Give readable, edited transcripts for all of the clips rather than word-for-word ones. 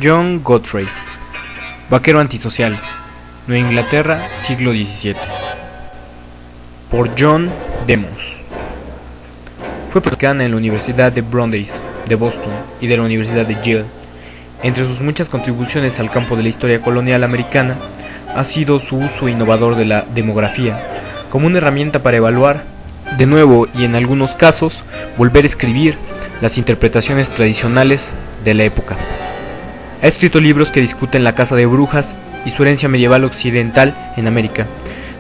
John Godfrey, vaquero antisocial, Nueva Inglaterra, siglo XVII. Por John Demos. Fue profesor en la Universidad de Brandeis de Boston y de la Universidad de Yale. Entre sus muchas contribuciones al campo de la historia colonial americana ha sido su uso innovador de la demografía como una herramienta para evaluar de nuevo y en algunos casos volver a escribir las interpretaciones tradicionales de la época. Ha escrito libros que discuten la caza de brujas y su herencia medieval occidental en América.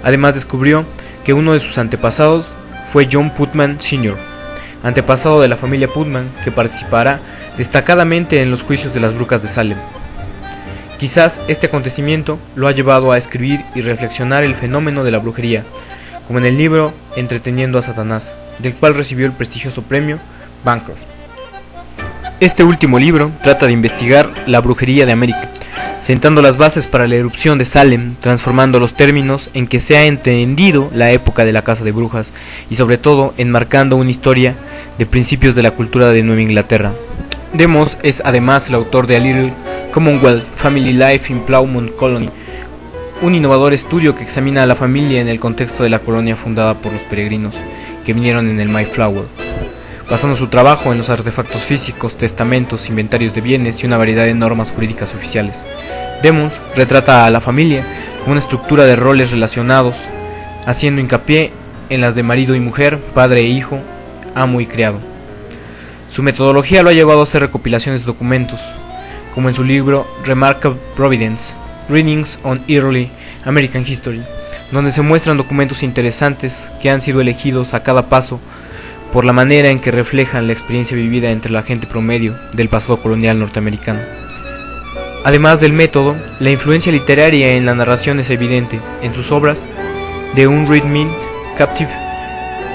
Además descubrió que uno de sus antepasados fue John Putnam Sr., antepasado de la familia Putnam, que participará destacadamente en los juicios de las brujas de Salem. Quizás este acontecimiento lo ha llevado a escribir y reflexionar el fenómeno de la brujería, como en el libro Entreteniendo a Satanás, del cual recibió el prestigioso premio Bancroft. Este último libro trata de investigar la brujería de América, sentando las bases para la erupción de Salem, transformando los términos en que se ha entendido la época de la caza de brujas y sobre todo enmarcando una historia de principios de la cultura de Nueva Inglaterra. Demos es además el autor de A Little Commonwealth Family Life in Plymouth Colony, un innovador estudio que examina a la familia en el contexto de la colonia fundada por los peregrinos que vinieron en el Mayflower, basando su trabajo en los artefactos físicos, testamentos, inventarios de bienes y una variedad de normas jurídicas oficiales. Demos retrata a la familia como una estructura de roles relacionados, haciendo hincapié en las de marido y mujer, padre e hijo, amo y criado. Su metodología lo ha llevado a hacer recopilaciones de documentos, como en su libro Remarkable Providence, Readings on Early American History, donde se muestran documentos interesantes que han sido elegidos a cada paso por la manera en que reflejan la experiencia vivida entre la gente promedio del pasado colonial norteamericano. Además del método, la influencia literaria en la narración es evidente en sus obras The Unread Captive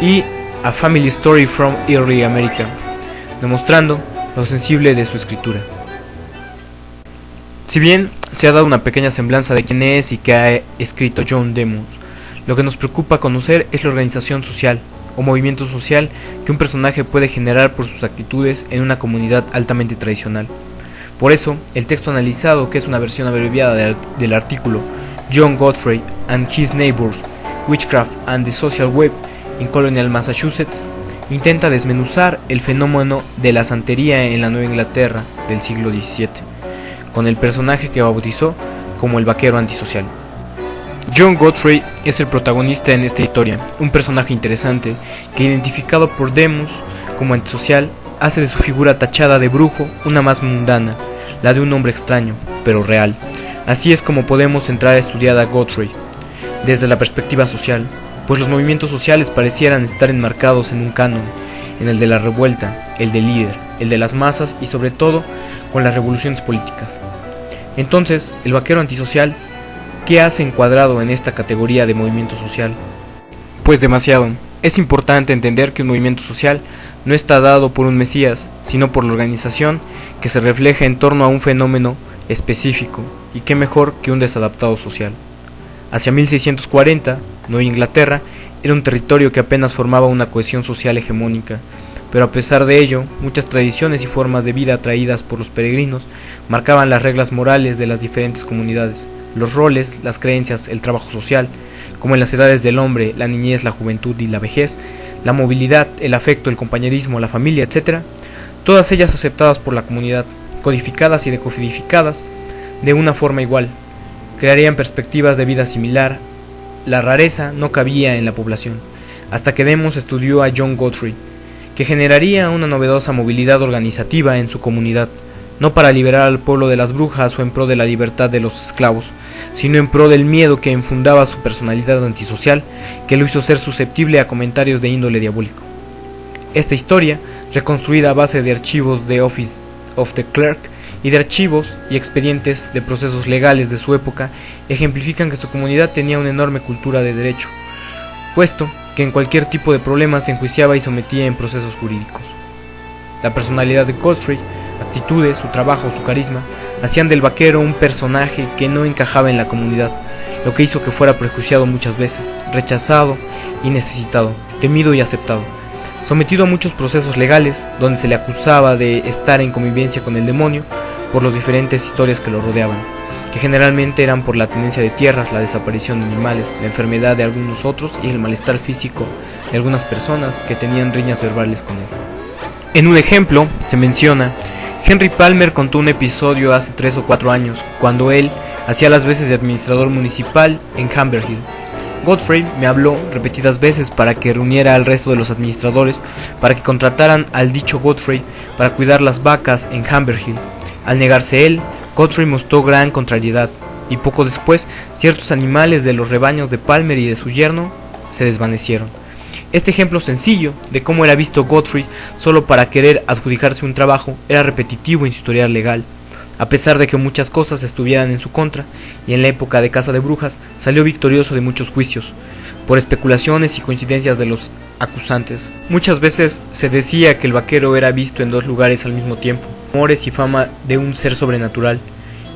y A Family Story from Early America, demostrando lo sensible de su escritura. Si bien se ha dado una pequeña semblanza de quién es y qué ha escrito John Demos, lo que nos preocupa conocer es la organización social o movimiento social que un personaje puede generar por sus actitudes en una comunidad altamente tradicional. Por eso, el texto analizado, que es una versión abreviada del artículo John Godfrey and His Neighbors, Witchcraft and the Social Web in Colonial Massachusetts, intenta desmenuzar el fenómeno de la santería en la Nueva Inglaterra del siglo XVII, con el personaje que bautizó como el vaquero antisocial. John Godfrey es el protagonista en esta historia, un personaje interesante que, identificado por Demos como antisocial, hace de su figura tachada de brujo una más mundana, la de un hombre extraño, pero real. Así es como podemos entrar a estudiar a Godfrey, desde la perspectiva social, pues los movimientos sociales parecieran estar enmarcados en un canon, en el de la revuelta, el del líder, el de las masas y sobre todo con las revoluciones políticas. Entonces, el vaquero antisocial, ¿qué hace encuadrado en esta categoría de movimiento social? Pues demasiado. Es importante entender que un movimiento social no está dado por un mesías, sino por la organización que se refleja en torno a un fenómeno específico, y qué mejor que un desadaptado social. Hacia 1640, Nueva Inglaterra era un territorio que apenas formaba una cohesión social hegemónica, pero a pesar de ello, muchas tradiciones y formas de vida traídas por los peregrinos marcaban las reglas morales de las diferentes comunidades. Los roles, las creencias, el trabajo social, como en las edades del hombre, la niñez, la juventud y la vejez, la movilidad, el afecto, el compañerismo, la familia, etc., todas ellas aceptadas por la comunidad, codificadas y decodificadas de una forma igual, crearían perspectivas de vida similar. La rareza no cabía en la población, hasta que Demos estudió a John Godfrey, que generaría una novedosa movilidad organizativa en su comunidad, no para liberar al pueblo de las brujas o en pro de la libertad de los esclavos, sino en pro del miedo que infundaba su personalidad antisocial, que lo hizo ser susceptible a comentarios de índole diabólico. Esta historia, reconstruida a base de archivos de Office of the Clerk y de archivos y expedientes de procesos legales de su época, ejemplifican que su comunidad tenía una enorme cultura de derecho, puesto que en cualquier tipo de problema se enjuiciaba y sometía en procesos jurídicos. La personalidad de Godfrey, actitudes, su trabajo, su carisma, hacían del vaquero un personaje que no encajaba en la comunidad, lo que hizo que fuera prejuiciado muchas veces, rechazado y necesitado, temido y aceptado, sometido a muchos procesos legales, donde se le acusaba de estar en convivencia con el demonio, por las diferentes historias que lo rodeaban, que generalmente eran por la tenencia de tierras, la desaparición de animales, la enfermedad de algunos otros y el malestar físico de algunas personas que tenían riñas verbales con él. En un ejemplo, se menciona, Henry Palmer contó un episodio hace 3 o 4 años, cuando él hacía las veces de administrador municipal en Haverhill. Godfrey me habló repetidas veces para que reuniera al resto de los administradores para que contrataran al dicho Godfrey para cuidar las vacas en Haverhill. Al negarse él, Godfrey mostró gran contrariedad, y poco después ciertos animales de los rebaños de Palmer y de su yerno se desvanecieron. Este ejemplo sencillo de cómo era visto Godfrey solo para querer adjudicarse un trabajo era repetitivo en su historial legal. A pesar de que muchas cosas estuvieran en su contra, y en la época de caza de brujas salió victorioso de muchos juicios, por especulaciones y coincidencias de los acusantes. Muchas veces se decía que el vaquero era visto en 2 lugares al mismo tiempo, rumores y fama de un ser sobrenatural.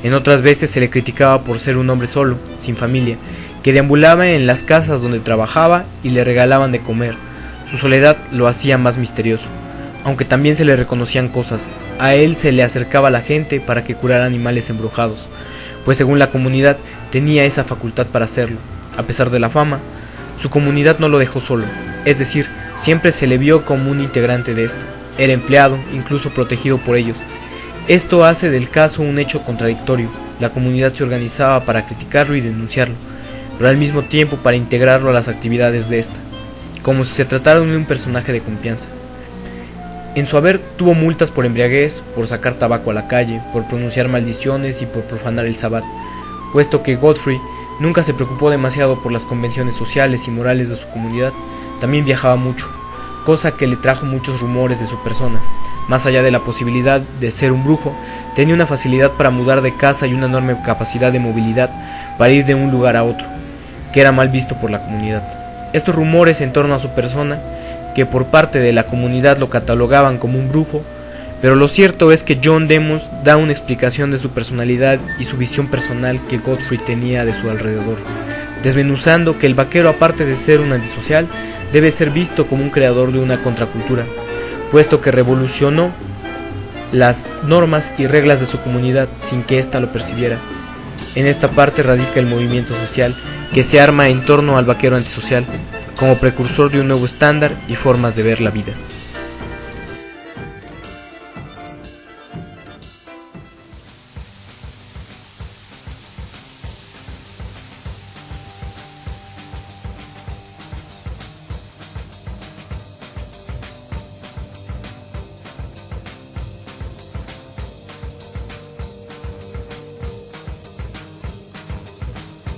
En otras veces se le criticaba por ser un hombre solo, sin familia, que deambulaba en las casas donde trabajaba y le regalaban de comer. Su soledad lo hacía más misterioso. Aunque también se le reconocían cosas, a él se le acercaba la gente para que curara animales embrujados, pues según la comunidad tenía esa facultad para hacerlo. A pesar de la fama, su comunidad no lo dejó solo, es decir, siempre se le vio como un integrante de esta. Era empleado, incluso protegido por ellos. Esto hace del caso un hecho contradictorio. La comunidad se organizaba para criticarlo y denunciarlo, pero al mismo tiempo para integrarlo a las actividades de esta, como si se tratara de un personaje de confianza. En su haber tuvo multas por embriaguez, por sacar tabaco a la calle, por pronunciar maldiciones y por profanar el sabbat, puesto que Godfrey nunca se preocupó demasiado por las convenciones sociales y morales de su comunidad. También viajaba mucho, cosa que le trajo muchos rumores de su persona. Más allá de la posibilidad de ser un brujo, tenía una facilidad para mudar de casa y una enorme capacidad de movilidad para ir de un lugar a otro, que era mal visto por la comunidad. Estos rumores en torno a su persona, que por parte de la comunidad lo catalogaban como un brujo, pero lo cierto es que John Demos da una explicación de su personalidad y su visión personal que Godfrey tenía de su alrededor, desmenuzando que el vaquero, aparte de ser un antisocial, debe ser visto como un creador de una contracultura, puesto que revolucionó las normas y reglas de su comunidad sin que ésta lo percibiera. En esta parte radica el movimiento social que se arma en torno al vaquero antisocial, como precursor de un nuevo estándar y formas de ver la vida.